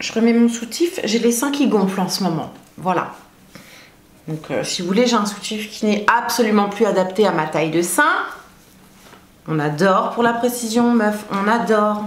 je remets mon soutif. J'ai les seins qui gonflent en ce moment. Voilà. Donc si vous voulez, j'ai un soutif qui n'est absolument plus adapté à ma taille de sein. On adore pour la précision, meuf, on adore.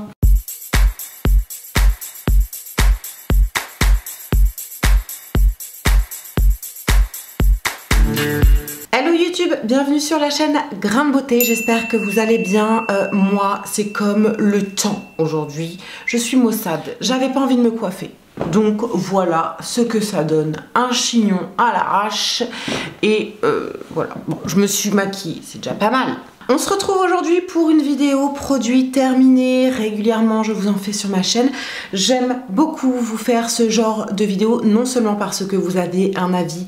Hello YouTube, bienvenue sur la chaîne Grain de Beauté, j'espère que vous allez bien. Moi, c'est comme le temps aujourd'hui. Je suis maussade, j'avais pas envie de me coiffer. Donc voilà ce que ça donne, un chignon à l'arrache et voilà, bon, je me suis maquillée, c'est déjà pas mal. On se retrouve aujourd'hui pour une vidéo produit terminée. Régulièrement, je vous en fais sur ma chaîne. J'aime beaucoup vous faire ce genre de vidéo, non seulement parce que vous avez un avis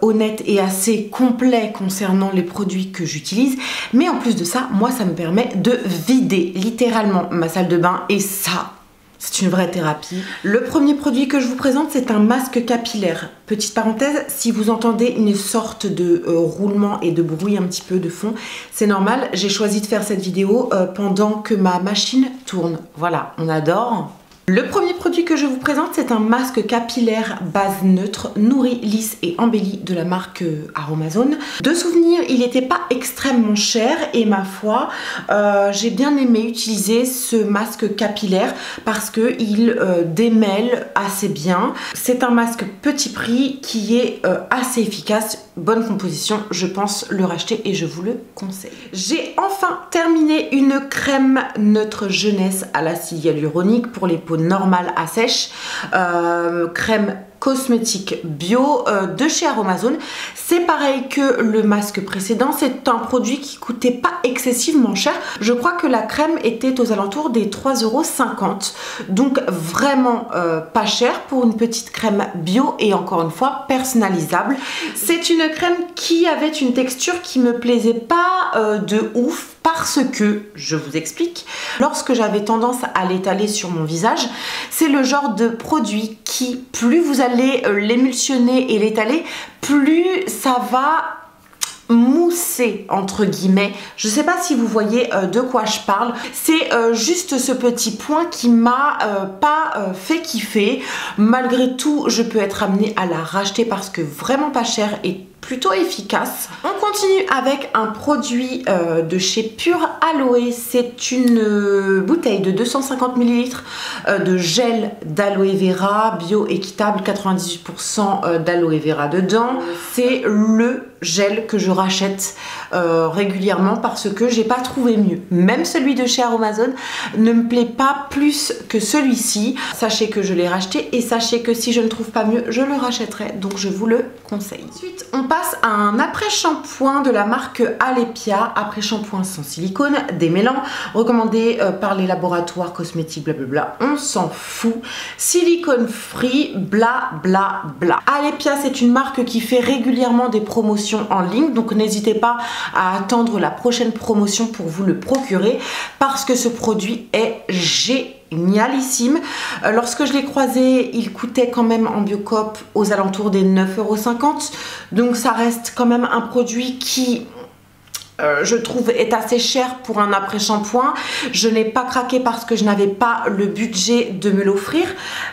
honnête et assez complet concernant les produits que j'utilise, mais en plus de ça, moi, ça me permet de vider littéralement ma salle de bain et ça, c'est une vraie thérapie. Le premier produit que je vous présente, c'est un masque capillaire. Petite parenthèse, si vous entendez une sorte de roulement et de bruit un petit peu de fond, c'est normal. J'ai choisi de faire cette vidéo pendant que ma machine tourne. Voilà, on adore. Le premier produit que je vous présente, c'est un masque capillaire base neutre, nourri, lisse et embelli de la marque Aromazone. De souvenir, il n'était pas extrêmement cher et ma foi, j'ai bien aimé utiliser ce masque capillaire parce qu'il démêle assez bien. C'est un masque petit prix qui est assez efficace, bonne composition, je pense le racheter et je vous le conseille. J'ai enfin terminé une crème neutre jeunesse à l'acide hyaluronique pour les peaux normale à sèche, crème cosmétique bio de chez Aromazone. C'est pareil que le masque précédent, c'est un produit qui coûtait pas excessivement cher. Je crois que la crème était aux alentours des 3,50 €, donc vraiment pas cher pour une petite crème bio et encore une fois personnalisable. C'est une crème qui avait une texture qui me plaisait pas de ouf parce que, je vous explique, lorsque j'avais tendance à l'étaler sur mon visage, c'est le genre de produit qui, plus vous allez l'émulsionner et l'étaler, plus ça va mousser entre guillemets. Je sais pas si vous voyez de quoi je parle. C'est juste ce petit point qui m'a pas fait kiffer. Malgré tout, je peux être amenée à la racheter parce que vraiment pas cher et plutôt efficace. On continue avec un produit de chez Pure Aloe. C'est une bouteille de 250 ml de gel d'aloe vera bio équitable, 98% d'aloe vera dedans. C'est le gel que je rachète régulièrement parce que j'ai pas trouvé mieux. Même celui de chez Aromazone ne me plaît pas plus que celui-ci. Sachez que je l'ai racheté et sachez que si je ne trouve pas mieux, je le rachèterai. Donc je vous le conseille. Ensuite, on passe à un après-shampoing de la marque Alepia, après-shampoing sans silicone, démêlant, recommandé par les laboratoires cosmétiques, blablabla. On s'en fout. Silicone free, bla bla bla. Alepia, c'est une marque qui fait régulièrement des promotions en ligne, donc n'hésitez pas à attendre la prochaine promotion pour vous le procurer parce que ce produit est génialissime. Lorsque je l'ai croisé, il coûtait quand même en Biocoop aux alentours des 9,50 €, donc ça reste quand même un produit qui je trouve est assez cher pour un après-shampoing. Je n'ai pas craqué parce que je n'avais pas le budget de me l'offrir,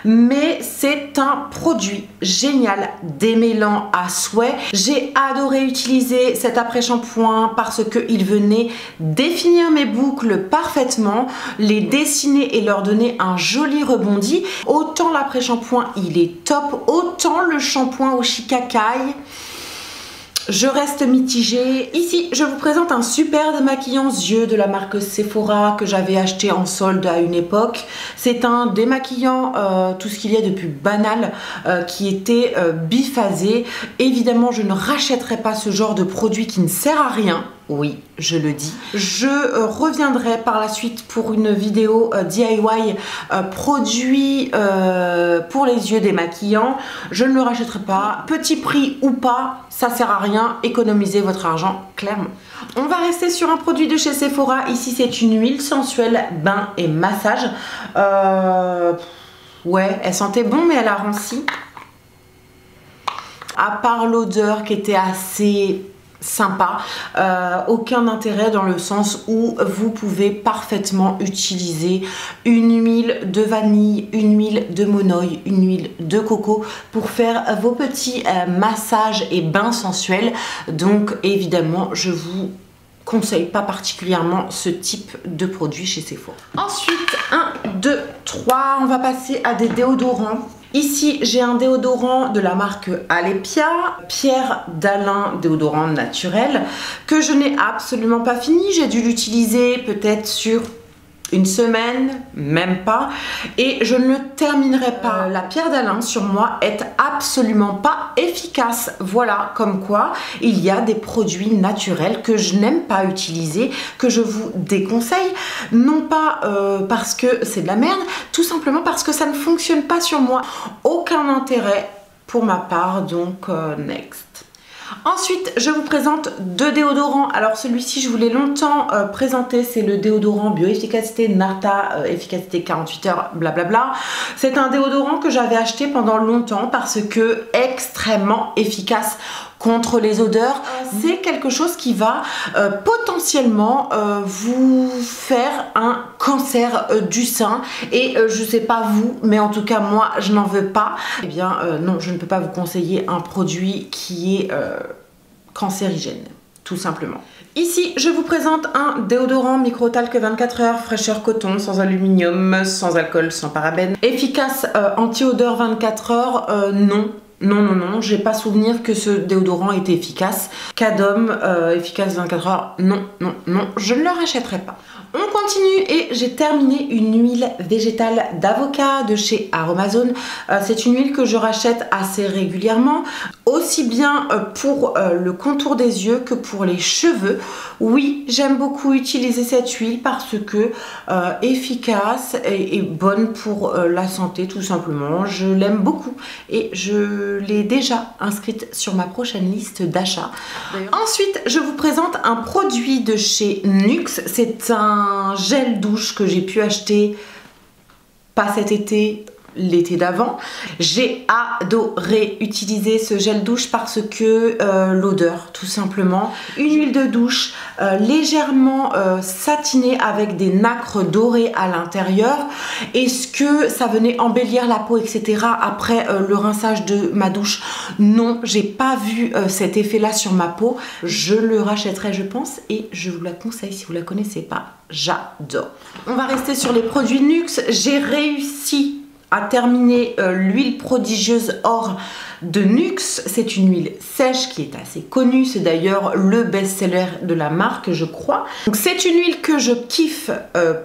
mais c'est un produit génial, démêlant à souhait. J'ai adoré utiliser cet après-shampoing parce qu'il venait définir mes boucles parfaitement, les dessiner et leur donner un joli rebondi. Autant l'après-shampoing il est top, autant le shampoing au shikakai, je reste mitigée. Ici, je vous présente un super démaquillant yeux de la marque Sephora que j'avais acheté en solde à une époque. C'est un démaquillant, tout ce qu'il y a de plus banal, qui était biphasé. Évidemment, je ne rachèterai pas ce genre de produit qui ne sert à rien. Oui, je le dis. Je reviendrai par la suite pour une vidéo DIY produit pour les yeux démaquillants. Je ne le rachèterai pas. Petit prix ou pas, ça sert à rien. Économisez votre argent, clairement. On va rester sur un produit de chez Sephora. Ici, c'est une huile sensuelle bain et massage. Ouais, elle sentait bon, mais elle a ranci. À part l'odeur qui était assez sympa, aucun intérêt dans le sens où vous pouvez parfaitement utiliser une huile de vanille, une huile de monoï, une huile de coco pour faire vos petits massages et bains sensuels. Donc évidemment je vous conseille pas particulièrement ce type de produit chez Sephora. Ensuite 1, 2, 3, on va passer à des déodorants. Ici, j'ai un déodorant de la marque Alepia, Pierre d'Alain déodorant naturel, que je n'ai absolument pas fini. J'ai dû l'utiliser peut-être sur une semaine, même pas, et je ne le terminerai pas. La Pierre d'Alain sur moi est absolument pas efficace. Voilà, comme quoi il y a des produits naturels que je n'aime pas utiliser, que je vous déconseille, non pas parce que c'est de la merde, tout simplement parce que ça ne fonctionne pas sur moi. Aucun intérêt pour ma part, donc next. Ensuite, je vous présente deux déodorants. Alors celui-ci, je vous l'ai longtemps présenté, c'est le déodorant bio-efficacité Narta, efficacité 48 heures, blablabla. C'est un déodorant que j'avais acheté pendant longtemps parce que extrêmement efficace contre les odeurs. C'est quelque chose qui va potentiellement vous faire un cancer du sein et je sais pas vous, mais en tout cas moi je n'en veux pas. Eh bien non, je ne peux pas vous conseiller un produit qui est cancérigène, tout simplement. Ici, je vous présente un déodorant micro-talc 24 heures, fraîcheur coton, sans aluminium, sans alcool, sans parabènes. Efficace anti-odeur 24 heures, non. Non, j'ai pas souvenir que ce déodorant était efficace. Cadom, efficace 24 heures, non, je ne le rachèterai pas. On continue et j'ai terminé une huile végétale d'avocat de chez Aromazone. C'est une huile que je rachète assez régulièrement, aussi bien pour le contour des yeux que pour les cheveux. Oui, j'aime beaucoup utiliser cette huile parce que efficace et bonne pour la santé tout simplement. Je l'aime beaucoup et je l'ai déjà inscrite sur ma prochaine liste d'achat. Ensuite, je vous présente un produit de chez Nuxe. C'est un gel douche que j'ai pu acheter pas cet été, l'été d'avant. J'ai adoré utiliser ce gel douche parce que l'odeur, tout simplement. Une huile de douche légèrement satinée avec des nacres dorées à l'intérieur. Est-ce que ça venait embellir la peau, etc. après le rinçage de ma douche? Non, j'ai pas vu cet effet-là sur ma peau. Je le rachèterai, je pense, et je vous la conseille si vous la connaissez pas. J'adore. On va rester sur les produits Nuxe. J'ai réussi à terminer l'huile prodigieuse or de Nuxe. C'est une huile sèche qui est assez connue, c'est d'ailleurs le best-seller de la marque, je crois. Donc c'est une huile que je kiffe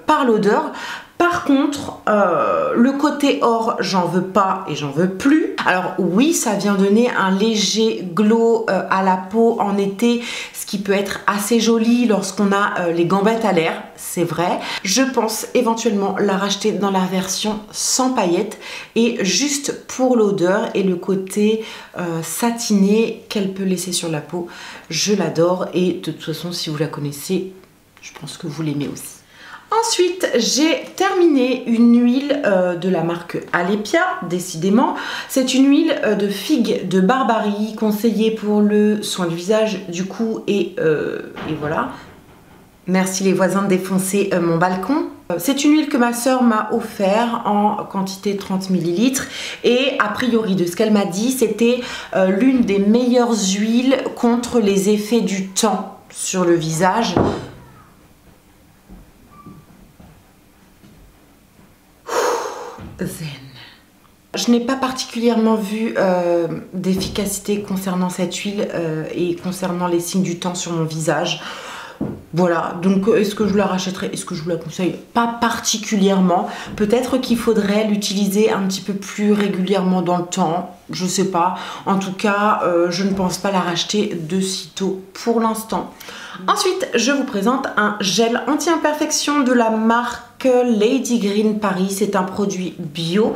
par l'odeur. Par contre, le côté or, j'en veux pas et j'en veux plus. Alors oui, ça vient donner un léger glow à la peau en été, ce qui peut être assez joli lorsqu'on a les gambettes à l'air, c'est vrai. Je pense éventuellement la racheter dans la version sans paillettes et juste pour l'odeur et le côté satiné qu'elle peut laisser sur la peau. Je l'adore et de toute façon, si vous la connaissez, je pense que vous l'aimez aussi. Ensuite, j'ai terminé une huile de la marque Alepia, décidément. C'est une huile de figue de Barbarie, conseillée pour le soin du visage, du cou et voilà. Merci les voisins de défoncer mon balcon. C'est une huile que ma soeur m'a offert en quantité de 30 ml et a priori de ce qu'elle m'a dit, c'était l'une des meilleures huiles contre les effets du temps sur le visage. Zen. Je n'ai pas particulièrement vu d'efficacité concernant cette huile et concernant les signes du temps sur mon visage. Voilà, donc est-ce que je la rachèterai? Est-ce que je vous la conseille? Pas particulièrement. Peut-être qu'il faudrait l'utiliser un petit peu plus régulièrement dans le temps. Je sais pas. En tout cas, je ne pense pas la racheter de sitôt pour l'instant. Ensuite, je vous présente un gel anti-imperfection de la marque Lady Green Paris. C'est un produit bio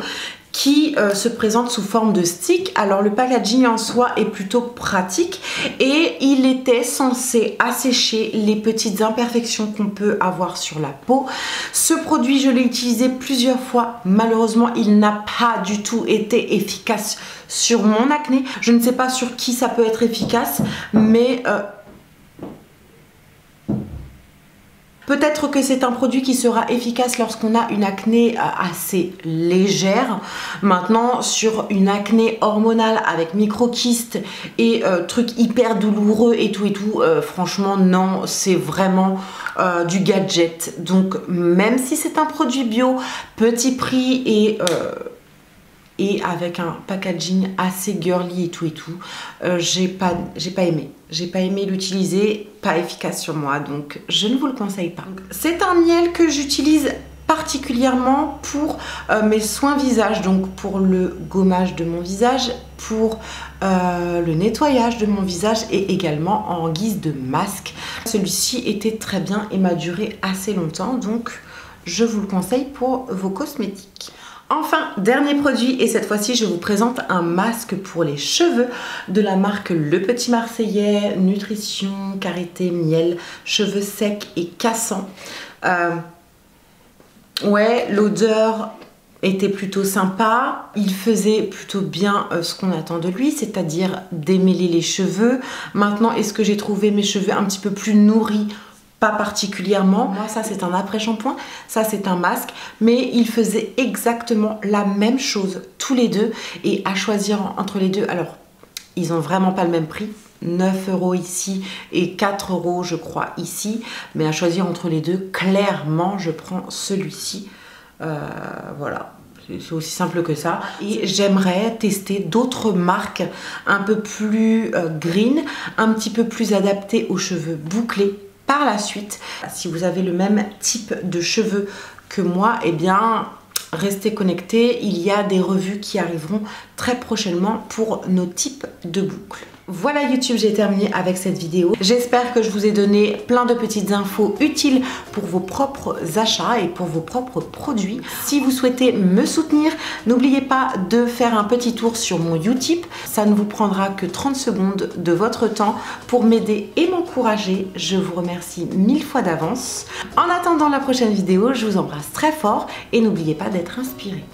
qui se présente sous forme de stick. Alors le packaging en soi est plutôt pratique et il était censé assécher les petites imperfections qu'on peut avoir sur la peau. Ce produit, je l'ai utilisé plusieurs fois. Malheureusement, il n'a pas du tout été efficace sur mon acné. Je ne sais pas sur qui ça peut être efficace, mais Peut-être que c'est un produit qui sera efficace lorsqu'on a une acné assez légère. Maintenant, sur une acné hormonale avec microkystes et trucs hyper douloureux et tout, franchement non, c'est vraiment du gadget. Donc même si c'est un produit bio, petit prix et avec un packaging assez girly et tout, j'ai pas aimé. J'ai pas aimé l'utiliser, pas efficace sur moi, donc je ne vous le conseille pas. C'est un miel que j'utilise particulièrement pour mes soins visage, donc pour le gommage de mon visage, pour le nettoyage de mon visage et également en guise de masque. Celui-ci était très bien et m'a duré assez longtemps, donc je vous le conseille pour vos cosmétiques. Enfin, dernier produit, et cette fois-ci je vous présente un masque pour les cheveux de la marque Le Petit Marseillais, nutrition, karité, miel, cheveux secs et cassants. Ouais, l'odeur était plutôt sympa, il faisait plutôt bien ce qu'on attend de lui, c'est-à-dire démêler les cheveux. Maintenant, est-ce que j'ai trouvé mes cheveux un petit peu plus nourris? Pas particulièrement. Moi, ça c'est un après-shampoing, ça c'est un masque, mais ils faisaient exactement la même chose tous les deux, et à choisir entre les deux, alors ils ont vraiment pas le même prix, 9 € ici et 4 € je crois ici, mais à choisir entre les deux, clairement je prends celui-ci. Voilà, c'est aussi simple que ça. Et j'aimerais tester d'autres marques un peu plus green, un petit peu plus adaptées aux cheveux bouclés par la suite. Si vous avez le même type de cheveux que moi, eh bien restez connectés, il y a des revues qui arriveront très prochainement pour nos types de boucles. Voilà YouTube, j'ai terminé avec cette vidéo. J'espère que je vous ai donné plein de petites infos utiles pour vos propres achats et pour vos propres produits. Si vous souhaitez me soutenir, n'oubliez pas de faire un petit tour sur mon Utip. Ça ne vous prendra que 30 secondes de votre temps pour m'aider et m'encourager. Je vous remercie 1000 fois d'avance. En attendant la prochaine vidéo, je vous embrasse très fort et n'oubliez pas d'être inspiré.